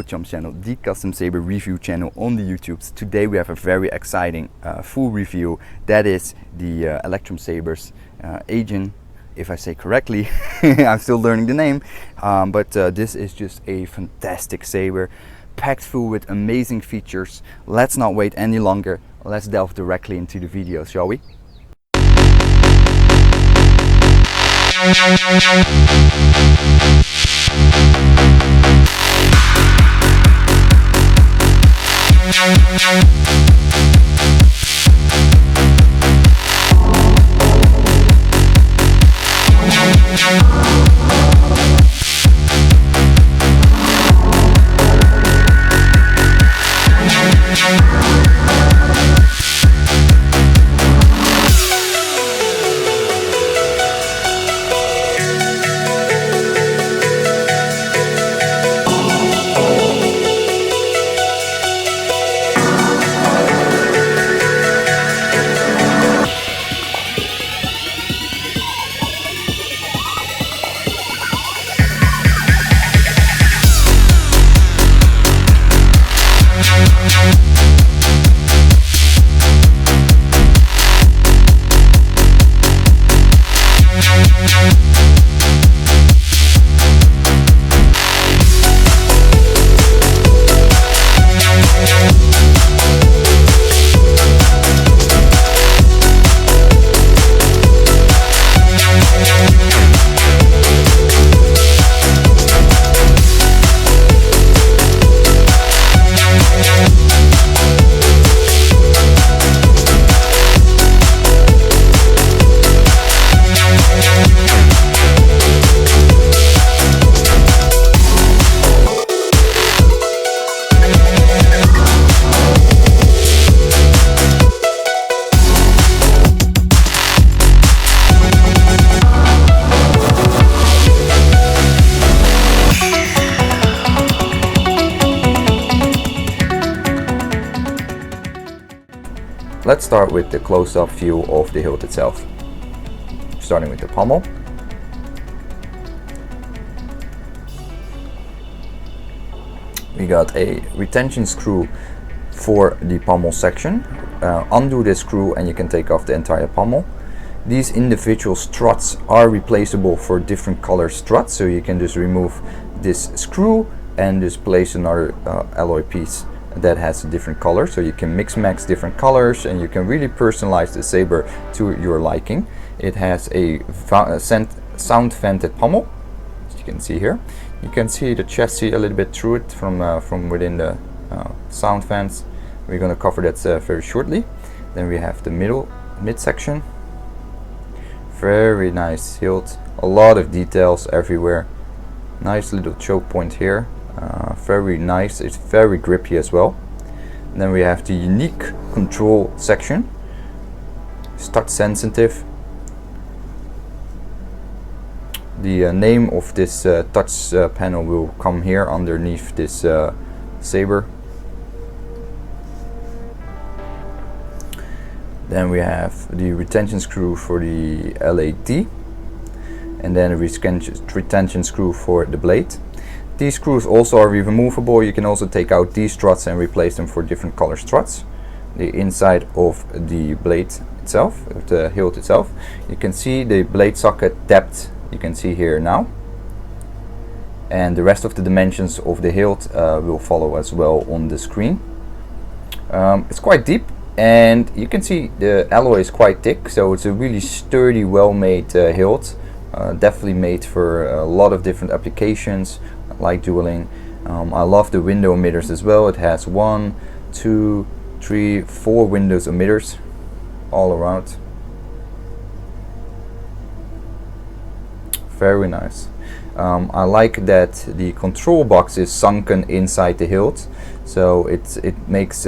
Electrumsabers channel, the custom saber review channel on the YouTubes. Today we have a very exciting full review. That is the Electrumsabers Aegis, if I say correctly. I'm still learning the name, but this is just a fantastic saber, packed full with amazing features. Let's not wait any longer. Let's delve directly into the video, shall we? Let's start with the close-up view of the hilt itself. Starting with the pommel. We got a retention screw for the pommel section. Undo this screw and you can take off the entire pommel. These individual struts are replaceable for different color struts, so you can just remove this screw and just place another alloy piece that has a different color, so you can mix match different colors and you can really personalize the saber to your liking. It has a sound vented pommel, as you can see here. You can see the chassis a little bit through it from within the sound vents. We're going to cover that very shortly. Then we have the midsection. Very nice hilt, a lot of details everywhere. Nice little choke point here. Very nice, it's very grippy as well. And then we have the unique control section. It's touch sensitive. The name of this touch panel will come here underneath this saber. Then we have the retention screw for the LAD, and then a retention screw for the blade. These screws also are removable. You can also take out these struts and replace them for different color struts. The inside of the blade itself, of the hilt itself, you can see the blade socket depth, you can see here now. And the rest of the dimensions of the hilt will follow as well on the screen. It's quite deep, and you can see the alloy is quite thick, so it's a really sturdy, well-made hilt. Definitely made for a lot of different applications, like dueling. I love the window emitters as well. It has 1, 2, 3, 4 windows emitters all around. Very nice. I like that the control box is sunken inside the hilt, so it makes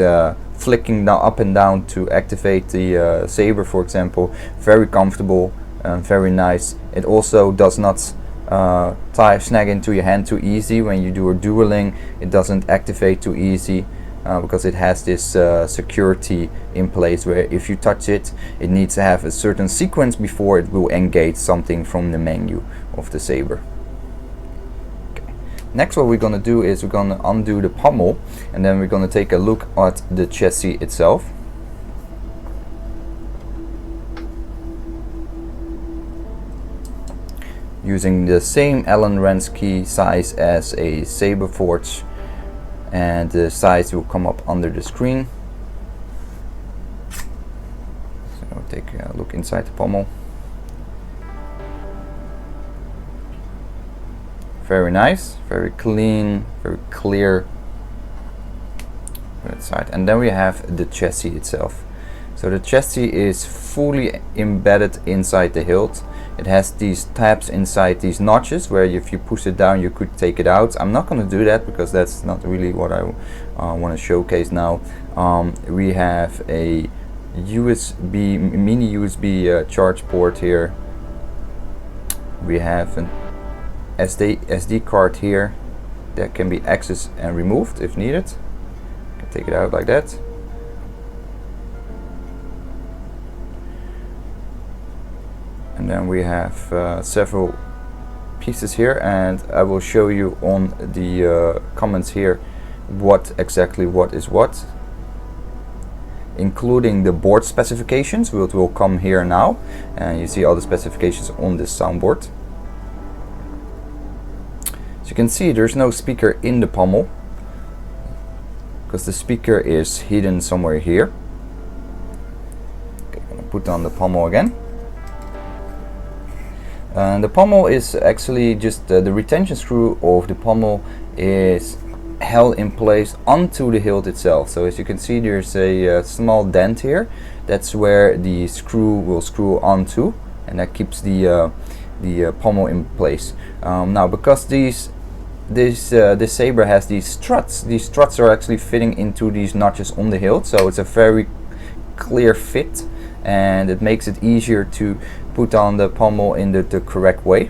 flicking up and down to activate the saber, for example, very comfortable and very nice. It also does not snag into your hand too easy. When you do a dueling, it doesn't activate too easy because it has this security in place where if you touch it, it needs to have a certain sequence before it will engage something from the menu of the saber. Okay. Next, what we're going to do is we're going to undo the pommel, and then we're going to take a look at the chassis itself. Using the same Allen wrench key size as a saber forge, and the size will come up under the screen. So take a look inside the pommel. Very nice, very clean, very clear side. And then we have the chassis itself. So the chassis is fully embedded inside the hilt. It has these tabs inside these notches where if you push it down you could take it out. I'm not going to do that because that's not really what I want to showcase now. We have a mini USB charge port here. We have an SD card here that can be accessed and removed if needed. You can take it out like that. And then we have several pieces here, and I will show you on the comments here what exactly what is what, including the board specifications, which will come here now, and you see all the specifications on this soundboard. As you can see, there's no speaker in the pommel because the speaker is hidden somewhere here. Okay, I'm gonna put on the pommel again. The pommel is actually just the retention screw of the pommel is held in place onto the hilt itself. So as you can see, there's a small dent here. That's where the screw will screw onto, and that keeps the pommel in place. Now, because this saber has these struts are actually fitting into these notches on the hilt, so it's a very clear fit, and it makes it easier to put on the pommel in the correct way.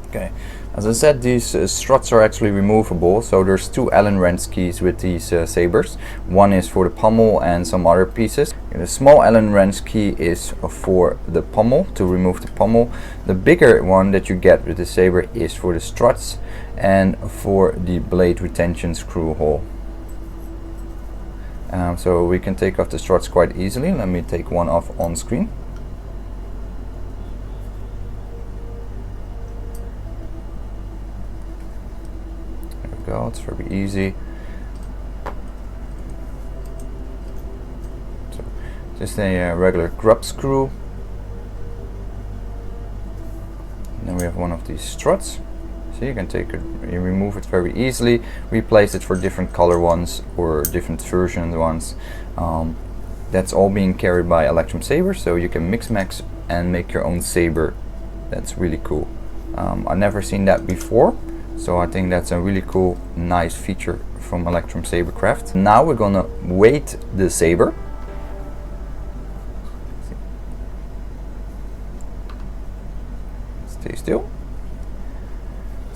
Okay, as I said, these struts are actually removable, so there's two Allen wrench keys with these sabers. One is for the pommel and some other pieces. The small Allen wrench key is for the pommel, to remove the pommel. The bigger one that you get with the saber is for the struts and for the blade retention screw hole. So we can take off the struts quite easily. Let me take one off on screen. There we go, it's very easy. So just a regular grub screw. And then we have one of these struts. So you can take it, you remove it very easily, replace it for different color ones or different version ones. That's all being carried by Electrumsabers, so you can mix match and make your own saber. That's really cool. I've never seen that before, so I think that's a really cool, nice feature from Electrumsabercraft. Now we're gonna weight the saber. Stay still.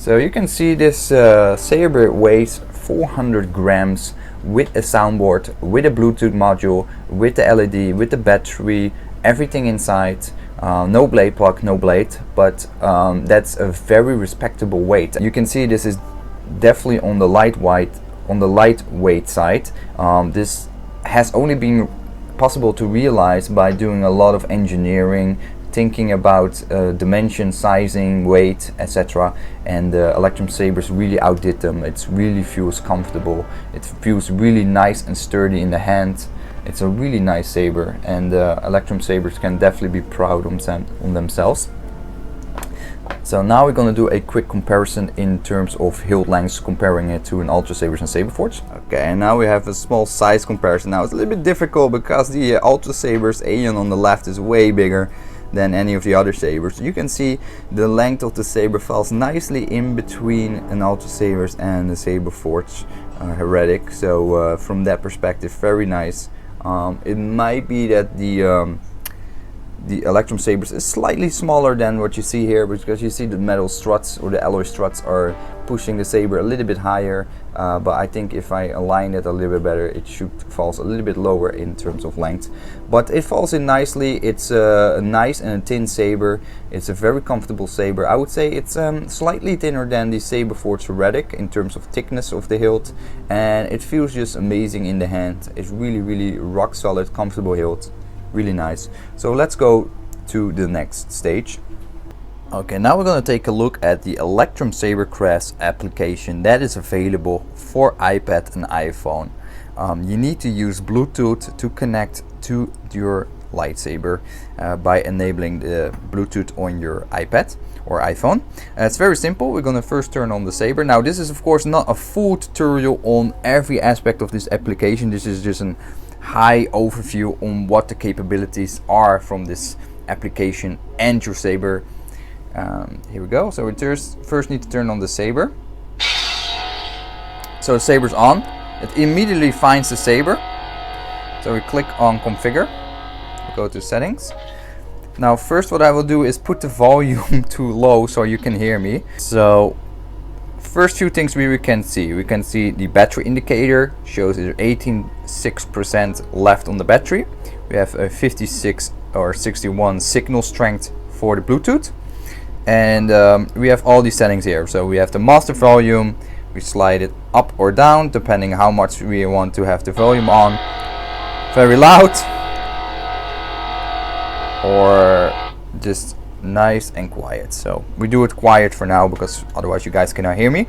So you can see this saber weighs 400 grams with a soundboard, with a Bluetooth module, with the LED, with the battery, everything inside. No blade plug, no blade, but that's a very respectable weight. You can see this is definitely on the lightweight side. This has only been possible to realize by doing a lot of engineering, thinking about dimension, sizing, weight, etc. And Electrumsabers really outdid them. It really feels comfortable. It feels really nice and sturdy in the hand. It's a really nice saber, and Electrumsabers can definitely be proud on themselves. So now we're going to do a quick comparison in terms of hilt lengths, comparing it to an Ultrasabers and Saberforge. Okay, and now we have a small size comparison. Now it's a little bit difficult because the Ultrasabers Aeon on the left is way bigger than any of the other sabers. You can see the length of the saber falls nicely in between an Ultrasabers and the Saberforge Heretic. So from that perspective, very nice. It might be that the Electrumsabers is slightly smaller than what you see here, because you see the metal struts or the alloy struts are pushing the saber a little bit higher, but I think if I align it a little bit better, it should fall a little bit lower in terms of length. But it falls in nicely. It's a nice and a thin saber. It's a very comfortable saber. I would say it's slightly thinner than the Saberforge Heretic in terms of thickness of the hilt, and it feels just amazing in the hand. It's really rock solid, comfortable hilt. Really nice. So let's go to the next stage. Okay, now we're going to take a look at the Electrumsaber Crest application that is available for iPad and iPhone. You need to use Bluetooth to connect to your lightsaber by enabling the Bluetooth on your iPad or iPhone. It's very simple. We're going to first turn on the saber. Now this is of course not a full tutorial on every aspect of this application. This is just a high overview on what the capabilities are from this application and your saber. Here we go. So we first need to turn on the saber. So the saber's on. It immediately finds the saber. So we click on configure. We go to settings. Now first what I will do is put the volume to low so you can hear me. So first few things we can see. We can see the battery indicator shows 86% left on the battery. We have a 56 or 61 signal strength for the Bluetooth. And we have all these settings here. So we have the master volume. We slide it up or down depending how much we want to have the volume on. Very loud. Or just nice and quiet. So we do it quiet for now because otherwise you guys cannot hear me.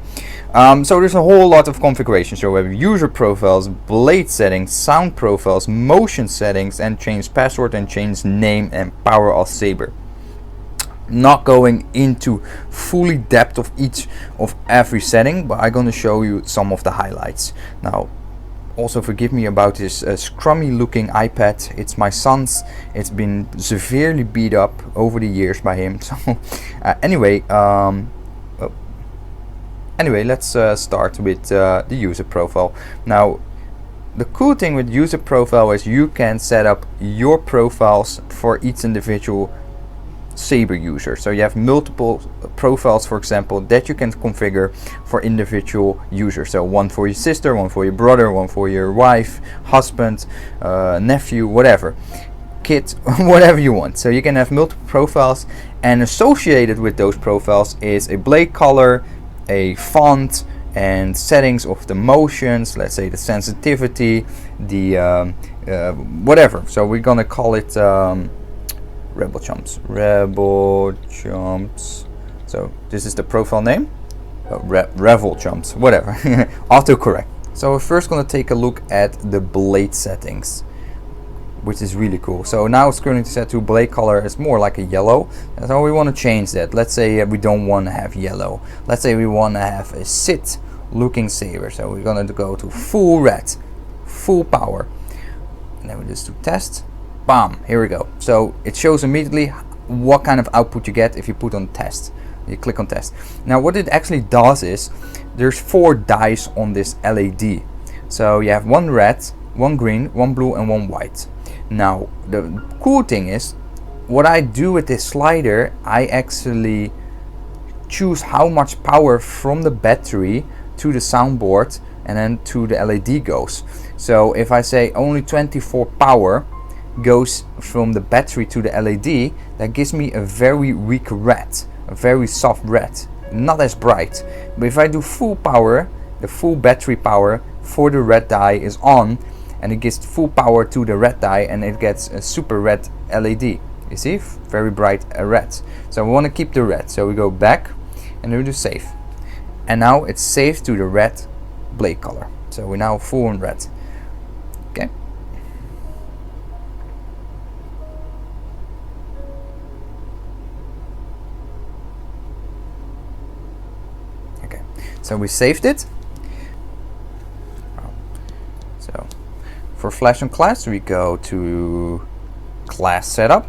So there's a whole lot of configuration. So we have user profiles, blade settings, sound profiles, motion settings, and change password and change name and power of saber. Not going into fully depth of each of every setting, but I'm going to show you some of the highlights. Now also forgive me about this scrummy looking iPad. It's my son's. It's been severely beat up over the years by him. So anyway, let's start with the user profile. Now the cool thing with user profile is you can set up your profiles for each individual saber user. So you have multiple profiles, for example, that you can configure for individual users. So one for your sister, one for your brother, one for your wife, husband, nephew, whatever, kid, whatever you want. So you can have multiple profiles, and associated with those profiles is a blade color, a font, and settings of the motions, let's say the sensitivity, the whatever. So we're gonna call it Rebel Chumps. So this is the profile name. Revel Chumps, whatever. Autocorrect. So we're first going to take a look at the blade settings, which is really cool. So now it's currently set to blade color. It's more like a yellow. So we want to change that. Let's say we don't want to have yellow. Let's say we want to have a Sith looking saber. So we're going to go to full red, full power, and then we just do test. Bam, here we go. So it shows immediately what kind of output you get if you put on test. You click on test. Now what it actually does is there's 4 dice on this LED. So you have 1 red, 1 green, 1 blue, and 1 white. Now the cool thing is what I do with this slider, I actually choose how much power from the battery to the soundboard and then to the LED goes. So if I say only 24 power goes from the battery to the LED, that gives me a very weak red, a very soft red, not as bright. But if I do full power, the full battery power for the red die is on, and it gives full power to the red die, and it gets a super red LED. You see, very bright red. So we want to keep the red, so we go back and we do save, and now it's saved to the red blade color. So we're now full on red. Okay. So we saved it. So for Flash and Class, we go to Class Setup.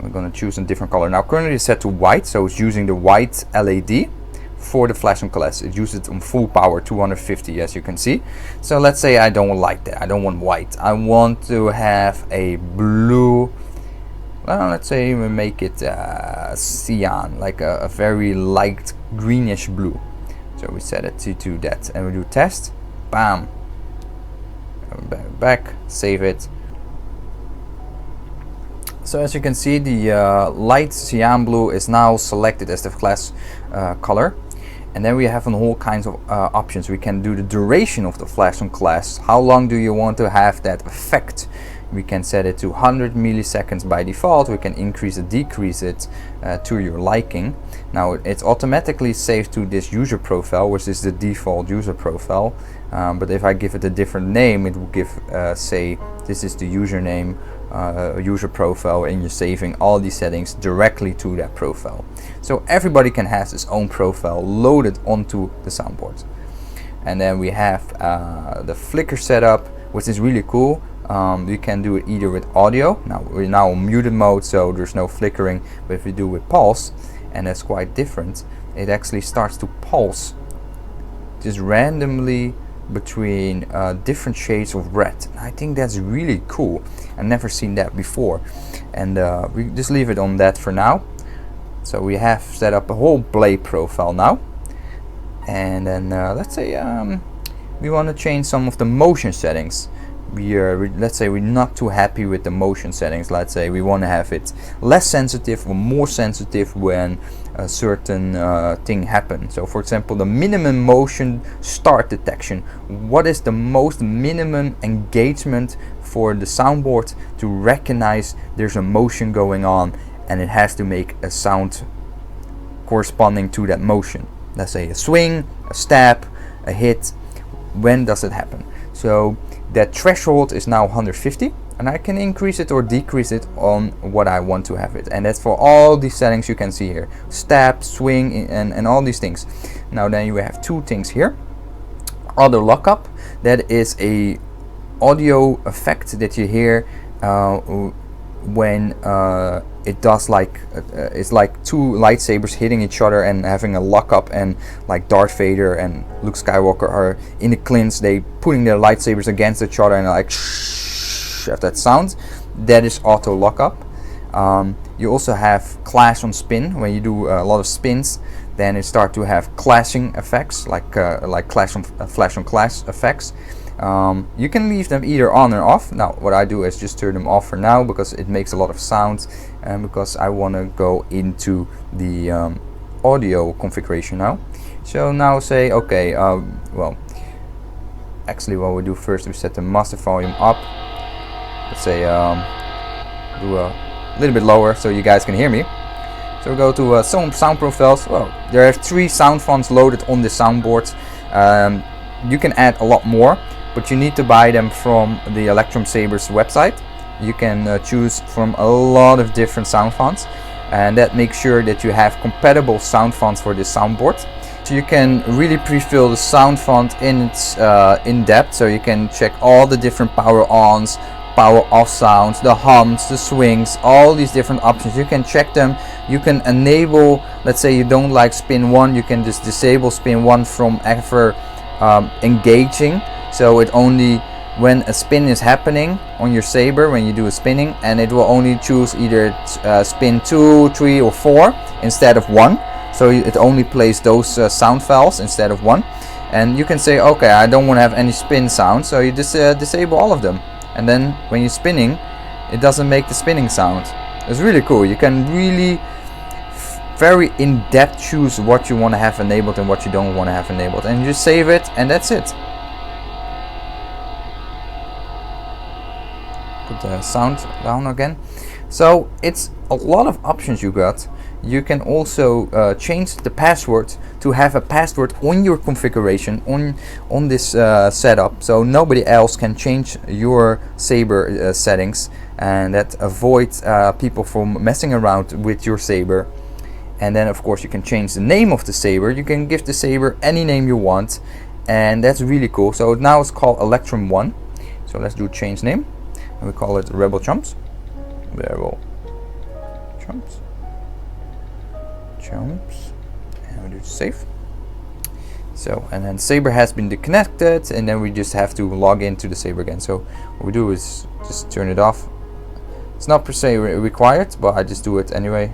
We're going to choose a different color. Now currently it's set to white, so it's using the white LED for the Flash and Class. It uses it on full power, 250, as you can see. So let's say I don't like that. I don't want white. I want to have a blue well, let's say we make it cyan, like a very light greenish blue. So we set it to that, and we do test. Bam. Back, save it. So as you can see, the light cyan blue is now selected as the class color. And then we have all kinds of options. We can do the duration of the flash on class. How long do you want to have that effect? We can set it to 100 milliseconds by default. We can increase or decrease it to your liking. Now it's automatically saved to this user profile, which is the default user profile. But if I give it a different name, it will give, say, this is the username, user profile, and you're saving all these settings directly to that profile. So everybody can have his own profile loaded onto the soundboard. And then we have the flicker setup, which is really cool. You can do it either with audio. Now we're now on muted mode, so there's no flickering. But if we do with pulse, and that's quite different, it actually starts to pulse just randomly between different shades of red. I think that's really cool. I've never seen that before, and we just leave it on that for now. So we have set up a whole blade profile now, and then let's say we want to change some of the motion settings. Let's say we're not too happy with the motion settings. Let's say we want to have it less sensitive or more sensitive when a certain thing happens. So for example, the minimum motion start detection. What is the most minimum engagement for the soundboard to recognize there's a motion going on, and it has to make a sound corresponding to that motion? Let's say a swing, a stab, a hit. When does it happen? So that threshold is now 150, and I can increase it or decrease it on what I want to have it. And that's for all these settings you can see here: stab, swing, and all these things. Now then you have two things here. Auto lockup, that is a audio effect that you hear when it does like it's like two lightsabers hitting each other and having a lockup, and like Darth Vader and Luke Skywalker are in the clinch, they putting their lightsabers against each other and like shh, have that sound. That is auto lockup. You also have clash on spin. When you do a lot of spins, then it start to have clashing effects, like clash on flash on clash effects. You can leave them either on or off. Now what I do is just turn them off for now, because it makes a lot of sound, and because I want to go into the audio configuration now. So now say okay, well actually what we do first, we set the master volume up. Let's say do a little bit lower so you guys can hear me. So we go to some sound profiles. Well, there are 3 sound fonts loaded on the soundboard. You can add a lot more, but you need to buy them from the Electrumsabers website. You can choose from a lot of different sound fonts, and that makes sure that you have compatible sound fonts for this soundboard. So you can really pre-fill the sound font in its in depth, so you can check all the different power ons, power off sounds, the hums, the swings, all these different options. You can check them. You can enable, let's say you don't like spin 1, you can just disable spin 1 from ever engaging, so it only when a spin is happening on your saber, when you do a spinning, and it will only choose either spin 2, 3 or 4 instead of 1. So it only plays those sound files instead of 1. And you can say, okay, I don't want to have any spin sound, so you just disable all of them, and then when you're spinning, it doesn't make the spinning sound. It's really cool. You can really very in-depth choose what you want to have enabled and what you don't want to have enabled, and you just save it, and that's it. Put the sound down again. So it's a lot of options you got. You can also change the password to have a password on your configuration on this setup, so nobody else can change your saber settings, and that avoids people from messing around with your saber. And then of course you can change the name of the saber. You can give the saber any name you want, and that's really cool. So now it's called Electrum 1. So let's do change name, and we call it Rebel Chumps. Rebel Chumps. And we do save. So, and then saber has been disconnected, and then we just have to log into the saber again. So what we do is just turn it off, It's not per se required, but I just do it anyway.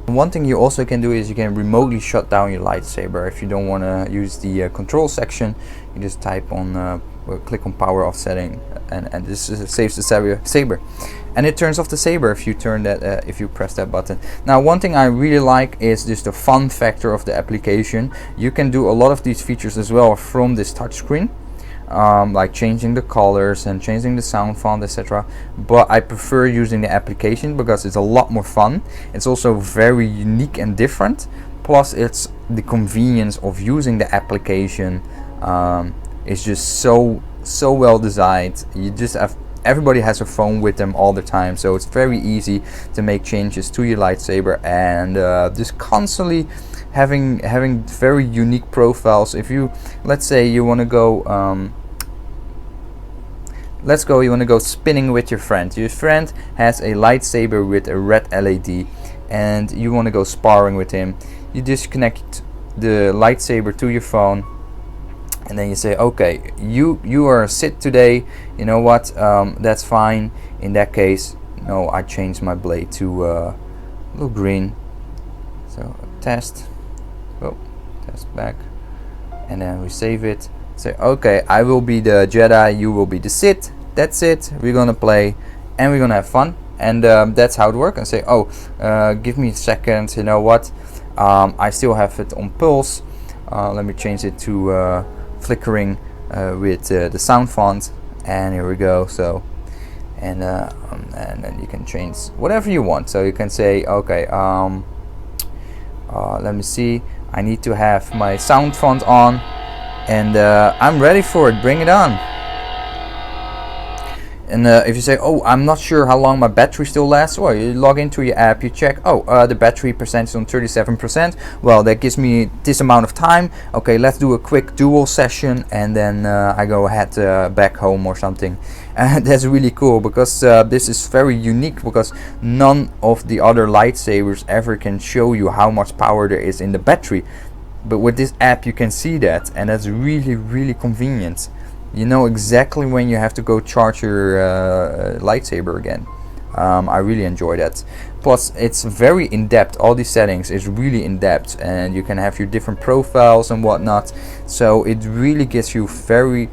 One thing you also can do is you can remotely shut down your lightsaber. If you don't want to use the control section, you just type on, click on power off setting, and this saves the saber, and it turns off the saber if you turn that, if you press that button. Now, one thing I really like is just the fun factor of the application. You can do a lot of these features as well from this touchscreen. Like changing the colors and changing the sound font, etc. But I prefer using the application because it's a lot more fun. It's also very unique and different. Plus, it's the convenience of using the application. It's just so well designed. You just have, everybody has a phone with them all the time, so it's very easy to make changes to your lightsaber and just constantly having very unique profiles. If you, let's say you want to go you want to go spinning with your friend. Your friend has a lightsaber with a red LED and you want to go sparring with him. You just connect the lightsaber to your phone, and then you say, okay, you are a Sith today, you know what, that's fine. In that case, no, I changed my blade to a little green. So test, test back, and then we save it. Say, okay, I will be the Jedi, you will be the Sith. That's it. We're gonna play and we're gonna have fun, and that's how it works. And say, oh, give me a second, you know what, I still have it on pulse. Let me change it to flickering with the sound font, and here we go. So and then you can change whatever you want. So you can say, okay, let me see, I need to have my sound font on, and I'm ready for it, bring it on. And if you say, oh, I'm not sure how long my battery still lasts, well, you log into your app, you check, oh, the battery percent is on 37%. Well, that gives me this amount of time. Okay, let's do a quick duel session, and then I go ahead back home or something. And that's really cool, because this is very unique, because none of the other lightsabers ever can show you how much power there is in the battery. But with this app you can see that, and that's really convenient. You know exactly when you have to go charge your lightsaber again. I really enjoy that. Plus, it's very in-depth. All these settings is really in-depth, and you can have your different profiles and whatnot. So it really gives you very,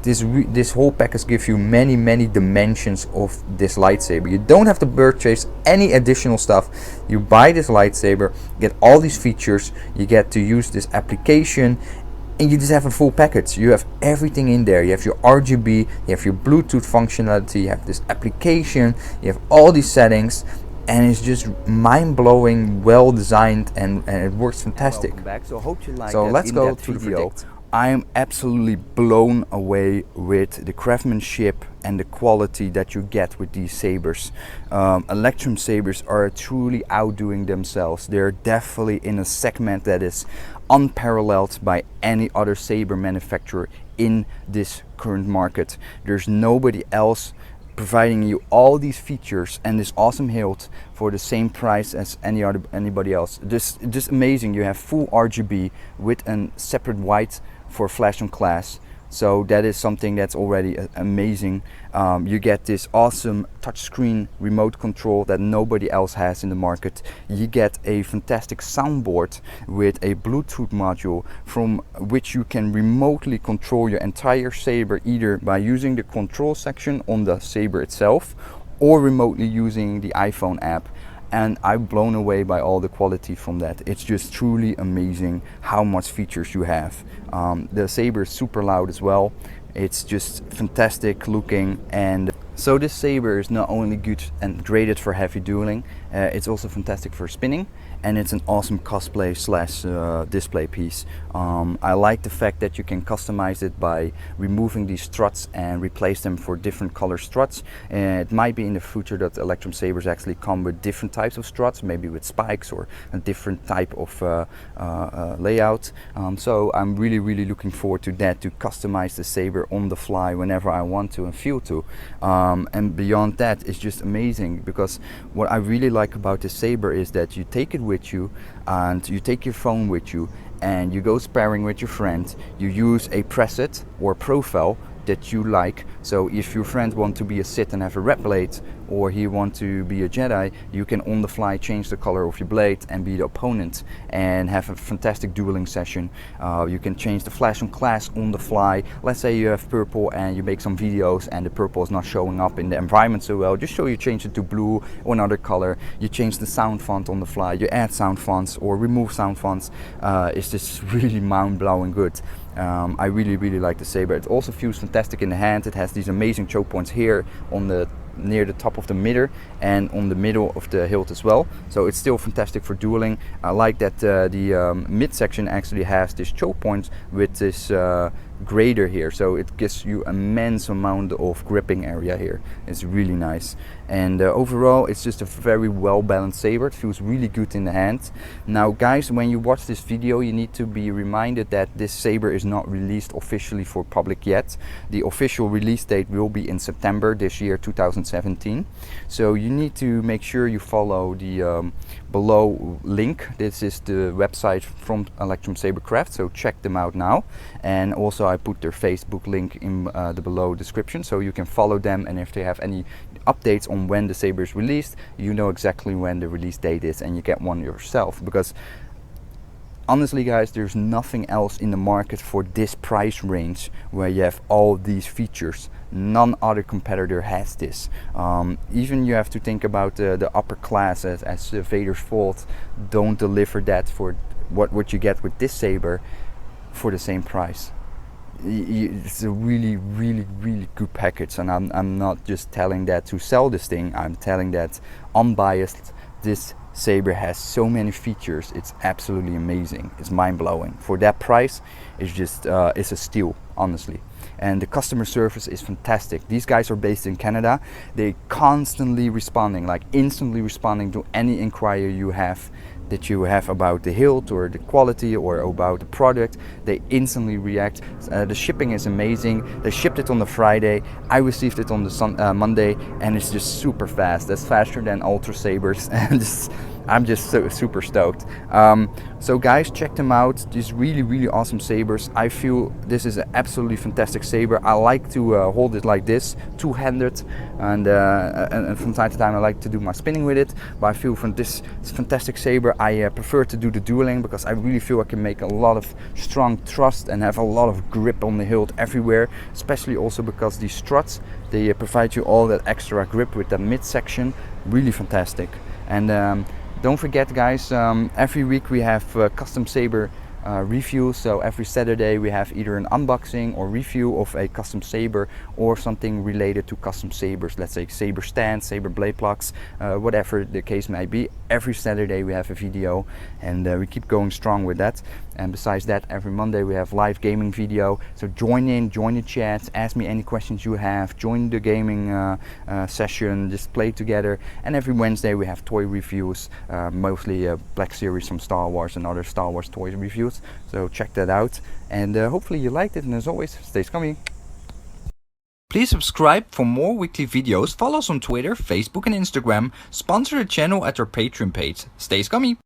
this whole package gives you many dimensions of this lightsaber. You don't have to purchase any additional stuff. You buy this lightsaber, get all these features, you get to use this application, and you just have a full package. You have everything in there. You have your RGB, you have your Bluetooth functionality, you have this application, you have all these settings, and it's just mind-blowing, well designed, and it works fantastic. Welcome back. So hope you like So let's go to to the video. verdict. I am absolutely blown away with the craftsmanship and the quality that you get with these sabers. Electrumsabers are truly outdoing themselves. They're definitely in a segment that is unparalleled by any other saber manufacturer in this current market. There's nobody else providing you all these features and this awesome hilt for the same price as anybody else. This just amazing. You have full RGB with a separate white for flash on class, so that is something that's already amazing. You get this awesome touchscreen remote control that nobody else has in the market. You get a fantastic soundboard with a Bluetooth module from which you can remotely control your entire saber, either by using the control section on the saber itself or remotely using the iPhone app. And I'm blown away by all the quality from that. It's just truly amazing how much features you have. The saber is super loud as well. It's just fantastic looking, and so this saber is not only good and graded for heavy dueling, it's also fantastic for spinning, and it's an awesome cosplay slash display piece. I like the fact that you can customize it by removing these struts and replace them for different color struts. It might be in the future that Electrumsabers actually come with different types of struts, maybe with spikes or a different type of layout. So I'm really looking forward to that, to customize the saber on the fly whenever I want to and feel to. And beyond that, it's just amazing, because what I really like about this saber is that you take it with you, and you take your phone with you, and you go sparring with your friend. You use a preset or profile that you like. So if your friend wants to be a Sith and have a red blade, or you want to be a Jedi, you can on the fly change the color of your blade and be the opponent and have a fantastic dueling session. You can change the flash on class on the fly. Let's say you have purple and you make some videos and the purple is not showing up in the environment so well, just you change it to blue or another color. You change the sound font on the fly, you add sound fonts or remove sound fonts. It's just really mind-blowing good. I really like the saber. It also feels fantastic in the hand. It has these amazing choke points here on the near the top of the middle and on the middle of the hilt as well, so it's still fantastic for dueling. I like that the midsection actually has this choke point with this grader here, so it gives you immense amount of gripping area here. It's really nice, and overall it's just a very well balanced saber. It feels really good in the hand. Now guys, when you watch this video, you need to be reminded that this saber is not released officially for public yet. The official release date will be in September this year, 2017. So you need to make sure you follow the below link. This is the website from Electrumsabers, so check them out now. And also I put their Facebook link in the below description, so you can follow them, and if they have any updates on when the saber is released, you know exactly when the release date is and you get one yourself. Because honestly guys, there's nothing else in the market for this price range where you have all these features. None other competitor has this. Even you have to think about the upper class, as Vader's Vault don't deliver that for what you get with this saber for the same price. It's a really good package, and I'm not just telling that to sell this thing, I'm telling that unbiased. This saber has so many features, it's absolutely amazing. It's mind-blowing. For that price, it's just it's a steal, honestly. And the customer service is fantastic. These guys are based in Canada. They constantly responding, like instantly responding to any inquiry you have about the hilt or the quality or about the product. They instantly react. The shipping is amazing. They shipped it on the Friday. I received it on the Monday, and it's just super fast. That's faster than Ultra Sabers, and I'm just so super stoked. So guys, check them out. These really awesome sabers. I feel this is an absolutely fantastic saber. I like to hold it like this, two-handed, and from time to time I like to do my spinning with it. But I feel from this fantastic saber, I prefer to do the dueling, because I really feel I can make a lot of strong thrust and have a lot of grip on the hilt everywhere. Especially also because these struts, they provide you all that extra grip with the midsection. Really fantastic. And don't forget guys, every week we have custom saber reviews. So every Saturday we have either an unboxing or review of a custom saber or something related to custom sabers. Let's say saber stands, saber blade plugs, whatever the case may be. Every Saturday we have a video, and we keep going strong with that. And besides that, every Monday we have live gaming video. So join the chat, ask me any questions you have, join the gaming session, just play together. And every Wednesday we have toy reviews, mostly Black Series from Star Wars and other Star Wars toy reviews. So check that out, and hopefully you liked it, and as always, stay scummy. Please subscribe for more weekly videos, follow us on Twitter, Facebook and Instagram, sponsor the channel at our Patreon page. Stay scummy!